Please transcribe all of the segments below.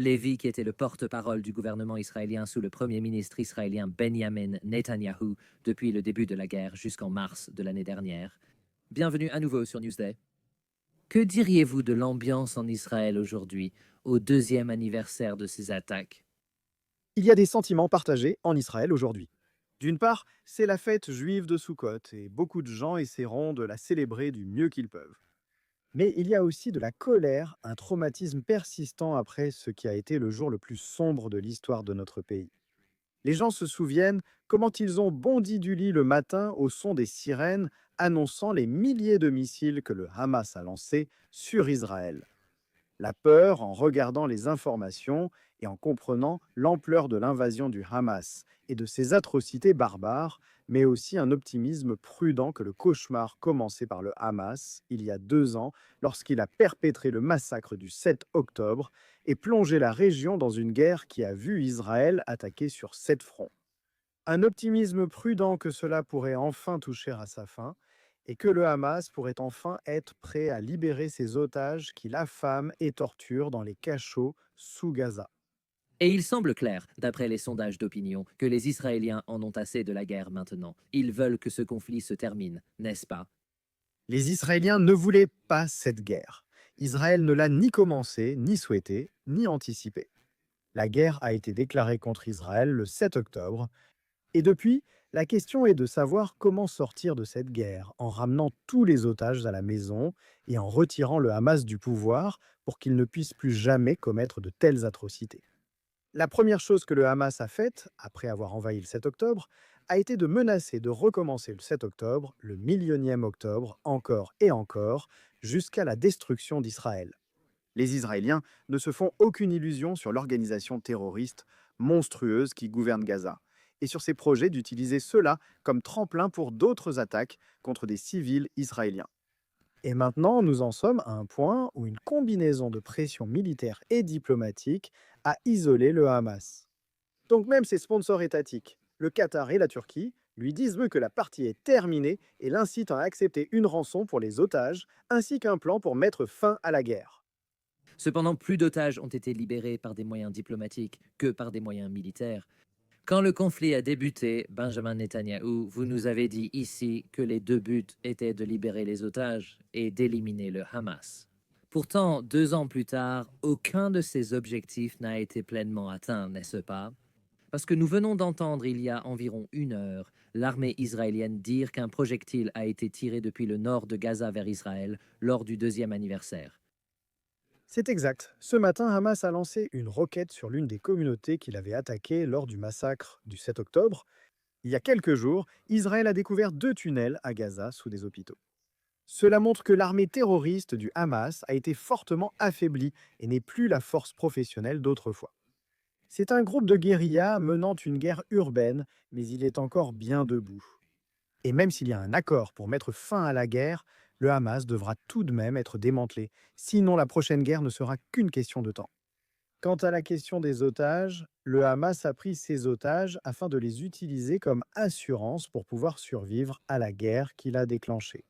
Lévi, qui était le porte-parole du gouvernement israélien sous le premier ministre israélien Benjamin Netanyahou depuis le début de la guerre jusqu'en mars de l'année dernière. Bienvenue à nouveau sur Newsday. Que diriez-vous de l'ambiance en Israël aujourd'hui, au deuxième anniversaire de ces attaques? Il y a des sentiments partagés en Israël aujourd'hui. D'une part, c'est la fête juive de Sukkot et beaucoup de gens essaieront de la célébrer du mieux qu'ils peuvent. Mais il y a aussi de la colère, un traumatisme persistant après ce qui a été le jour le plus sombre de l'histoire de notre pays. Les gens se souviennent comment ils ont bondi du lit le matin au son des sirènes annonçant les milliers de missiles que le Hamas a lancés sur Israël. La peur en regardant les informations et en comprenant l'ampleur de l'invasion du Hamas et de ses atrocités barbares, mais aussi un optimisme prudent que le cauchemar commencé par le Hamas il y a 2 ans lorsqu'il a perpétré le massacre du 7 octobre et plongé la région dans une guerre qui a vu Israël attaquer sur 7 fronts. Un optimisme prudent que cela pourrait enfin toucher à sa fin et que le Hamas pourrait enfin être prêt à libérer ses otages qu'il affame et torture dans les cachots sous Gaza. Et il semble clair, d'après les sondages d'opinion, que les Israéliens en ont assez de la guerre maintenant. Ils veulent que ce conflit se termine, n'est-ce pas? Les Israéliens ne voulaient pas cette guerre. Israël ne l'a ni commencée, ni souhaitée, ni anticipée. La guerre a été déclarée contre Israël le 7 octobre. Et depuis, la question est de savoir comment sortir de cette guerre en ramenant tous les otages à la maison et en retirant le Hamas du pouvoir pour qu'il ne puisse plus jamais commettre de telles atrocités. La première chose que le Hamas a faite, après avoir envahi le 7 octobre, a été de menacer de recommencer le 7 octobre, le millionième octobre, encore et encore, jusqu'à la destruction d'Israël. Les Israéliens ne se font aucune illusion sur l'organisation terroriste monstrueuse qui gouverne Gaza, et sur ses projets d'utiliser cela comme tremplin pour d'autres attaques contre des civils israéliens. Et maintenant, nous en sommes à un point où une combinaison de pression militaire et diplomatique a isolé le Hamas. Donc même ses sponsors étatiques, le Qatar et la Turquie, lui disent eux que la partie est terminée et l'incitent à accepter une rançon pour les otages, ainsi qu'un plan pour mettre fin à la guerre. Cependant, plus d'otages ont été libérés par des moyens diplomatiques que par des moyens militaires. Quand le conflit a débuté, Benjamin Netanyahou, vous nous avez dit ici que les deux buts étaient de libérer les otages et d'éliminer le Hamas. Pourtant, 2 ans plus tard, aucun de ces objectifs n'a été pleinement atteint, n'est-ce pas? Parce que nous venons d'entendre il y a environ 1 heure l'armée israélienne dire qu'un projectile a été tiré depuis le nord de Gaza vers Israël lors du deuxième anniversaire. C'est exact. Ce matin, Hamas a lancé une roquette sur l'une des communautés qu'il avait attaquées lors du massacre du 7 octobre. Il y a quelques jours, Israël a découvert 2 tunnels à Gaza sous des hôpitaux. Cela montre que l'armée terroriste du Hamas a été fortement affaiblie et n'est plus la force professionnelle d'autrefois. C'est un groupe de guérillas menant une guerre urbaine, mais il est encore bien debout. Et même s'il y a un accord pour mettre fin à la guerre, le Hamas devra tout de même être démantelé, sinon la prochaine guerre ne sera qu'une question de temps. Quant à la question des otages, le Hamas a pris ces otages afin de les utiliser comme assurance pour pouvoir survivre à la guerre qu'il a déclenchée.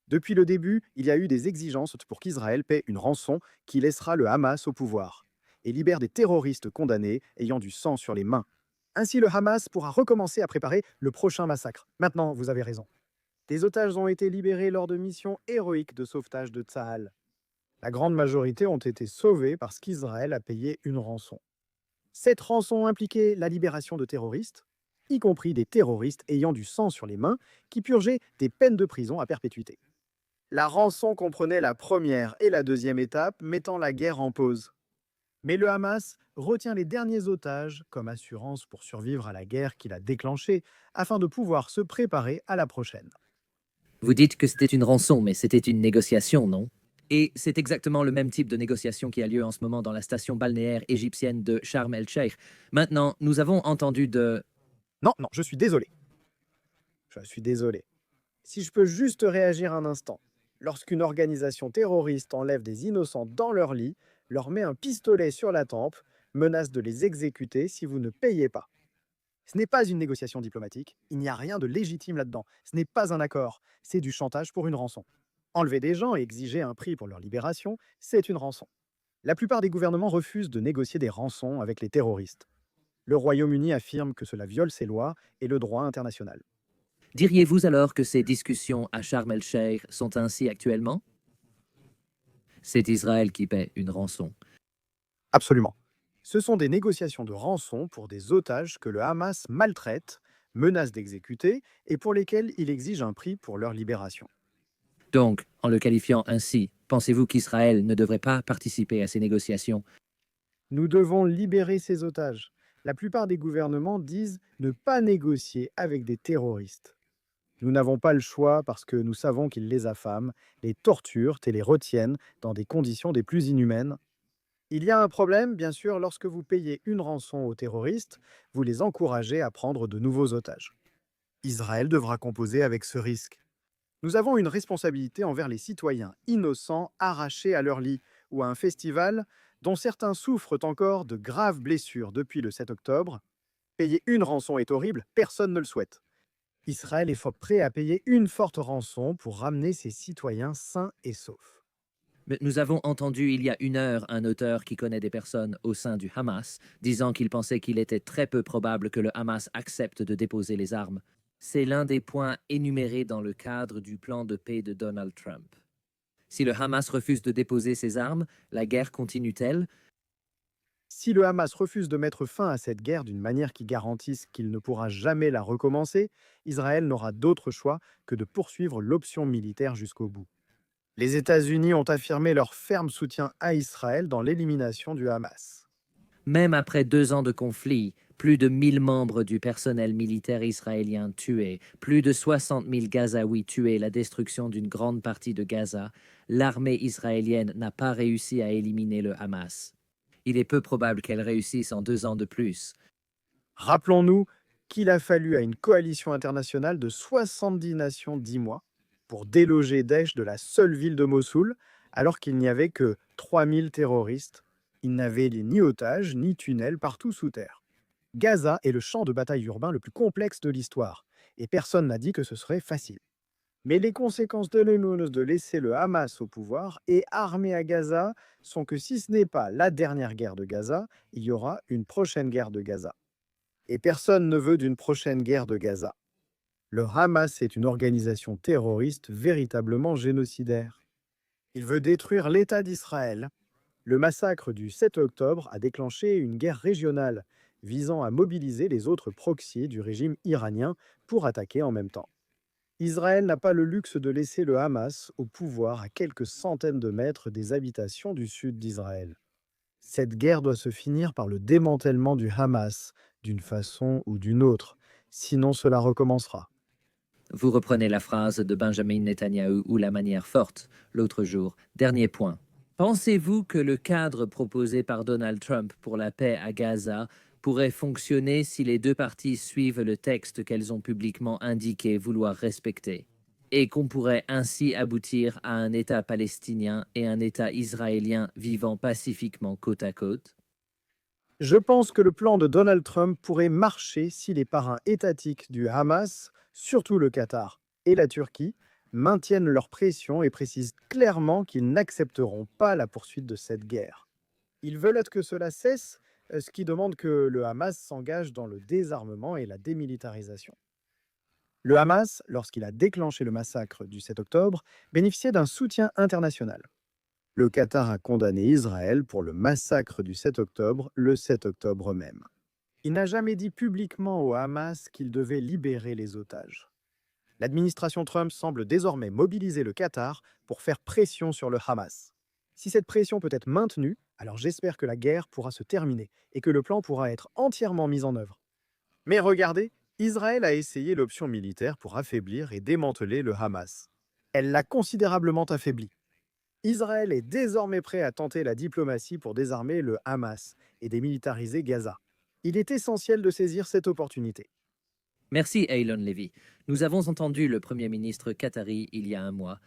Depuis le début, il y a eu des exigences pour qu'Israël paie une rançon qui laissera le Hamas au pouvoir et libère des terroristes condamnés ayant du sang sur les mains. Ainsi, le Hamas pourra recommencer à préparer le prochain massacre. Maintenant, vous avez raison. Des otages ont été libérés lors de missions héroïques de sauvetage de Tsahal. La grande majorité ont été sauvés parce qu'Israël a payé une rançon. Cette rançon impliquait la libération de terroristes, y compris des terroristes ayant du sang sur les mains, qui purgeaient des peines de prison à perpétuité. La rançon comprenait la première et la deuxième étape, mettant la guerre en pause. Mais le Hamas retient les derniers otages comme assurance pour survivre à la guerre qu'il a déclenchée, afin de pouvoir se préparer à la prochaine. Vous dites que c'était une rançon, mais c'était une négociation, non? Et c'est exactement le même type de négociation qui a lieu en ce moment dans la station balnéaire égyptienne de Sharm el-Sheikh. Maintenant, nous avons entendu de... Non, non, je suis désolé. Je suis désolé. Si je peux juste réagir un instant. Lorsqu'une organisation terroriste enlève des innocents dans leur lit, leur met un pistolet sur la tempe, menace de les exécuter si vous ne payez pas. Ce n'est pas une négociation diplomatique, il n'y a rien de légitime là-dedans, ce n'est pas un accord, c'est du chantage pour une rançon. Enlever des gens et exiger un prix pour leur libération, c'est une rançon. La plupart des gouvernements refusent de négocier des rançons avec les terroristes. Le Royaume-Uni affirme que cela viole ses lois et le droit international. Diriez-vous alors que ces discussions à Sharm el-Sheikh sont ainsi actuellement? C'est Israël qui paie une rançon. Absolument. Ce sont des négociations de rançon pour des otages que le Hamas maltraite, menace d'exécuter et pour lesquels il exige un prix pour leur libération. Donc, en le qualifiant ainsi, pensez-vous qu'Israël ne devrait pas participer à ces négociations? Nous devons libérer ces otages. La plupart des gouvernements disent ne pas négocier avec des terroristes. Nous n'avons pas le choix parce que nous savons qu'ils les affament, les torturent et les retiennent dans des conditions des plus inhumaines. Il y a un problème, bien sûr, lorsque vous payez une rançon aux terroristes, vous les encouragez à prendre de nouveaux otages. Israël devra composer avec ce risque. Nous avons une responsabilité envers les citoyens innocents arrachés à leur lit ou à un festival dont certains souffrent encore de graves blessures depuis le 7 octobre. Payer une rançon est horrible, personne ne le souhaite. Israël est fort prêt à payer une forte rançon pour ramener ses citoyens sains et saufs. Mais nous avons entendu il y a une heure un auteur qui connaît des personnes au sein du Hamas disant qu'il pensait qu'il était très peu probable que le Hamas accepte de déposer les armes. C'est l'un des points énumérés dans le cadre du plan de paix de Donald Trump. Si le Hamas refuse de déposer ses armes, la guerre continue-t-elle? Si le Hamas refuse de mettre fin à cette guerre d'une manière qui garantisse qu'il ne pourra jamais la recommencer, Israël n'aura d'autre choix que de poursuivre l'option militaire jusqu'au bout. Les États-Unis ont affirmé leur ferme soutien à Israël dans l'élimination du Hamas. Même après 2 ans de conflit, plus de 1000 membres du personnel militaire israélien tués, plus de 60 000 Gazaouis tués, la destruction d'une grande partie de Gaza, l'armée israélienne n'a pas réussi à éliminer le Hamas. Il est peu probable qu'elle réussisse en 2 ans de plus. Rappelons-nous qu'il a fallu à une coalition internationale de 70 nations 10 mois pour déloger Daesh de la seule ville de Mossoul, alors qu'il n'y avait que 3000 terroristes. Ils n'avaient ni otages ni tunnels partout sous terre. Gaza est le champ de bataille urbain le plus complexe de l'histoire, et personne n'a dit que ce serait facile. Mais les conséquences de laisser le Hamas au pouvoir et armé à Gaza sont que si ce n'est pas la dernière guerre de Gaza, il y aura une prochaine guerre de Gaza. Et personne ne veut d'une prochaine guerre de Gaza. Le Hamas est une organisation terroriste véritablement génocidaire. Il veut détruire l'État d'Israël. Le massacre du 7 octobre a déclenché une guerre régionale visant à mobiliser les autres proxys du régime iranien pour attaquer en même temps. Israël n'a pas le luxe de laisser le Hamas au pouvoir à quelques centaines de mètres des habitations du sud d'Israël. Cette guerre doit se finir par le démantèlement du Hamas, d'une façon ou d'une autre, sinon cela recommencera. Vous reprenez la phrase de Benjamin Netanyahou ou la manière forte l'autre jour. Dernier point. Pensez-vous que le cadre proposé par Donald Trump pour la paix à Gaza pourrait fonctionner si les deux parties suivent le texte qu'elles ont publiquement indiqué vouloir respecter, et qu'on pourrait ainsi aboutir à un État palestinien et un État israélien vivant pacifiquement côte à côte? Je pense que le plan de Donald Trump pourrait marcher si les parrains étatiques du Hamas, surtout le Qatar et la Turquie, maintiennent leur pression et précisent clairement qu'ils n'accepteront pas la poursuite de cette guerre. Ils veulent que cela cesse, ce qui demande que le Hamas s'engage dans le désarmement et la démilitarisation. Le Hamas, lorsqu'il a déclenché le massacre du 7 octobre, bénéficiait d'un soutien international. Le Qatar a condamné Israël pour le massacre du 7 octobre, le 7 octobre même. Il n'a jamais dit publiquement au Hamas qu'il devait libérer les otages. L'administration Trump semble désormais mobiliser le Qatar pour faire pression sur le Hamas. Si cette pression peut être maintenue, alors j'espère que la guerre pourra se terminer et que le plan pourra être entièrement mis en œuvre. Mais regardez, Israël a essayé l'option militaire pour affaiblir et démanteler le Hamas. Elle l'a considérablement affaibli. Israël est désormais prêt à tenter la diplomatie pour désarmer le Hamas et démilitariser Gaza. Il est essentiel de saisir cette opportunité. Merci, Eylon Levy. Nous avons entendu le Premier ministre qatari il y a un mois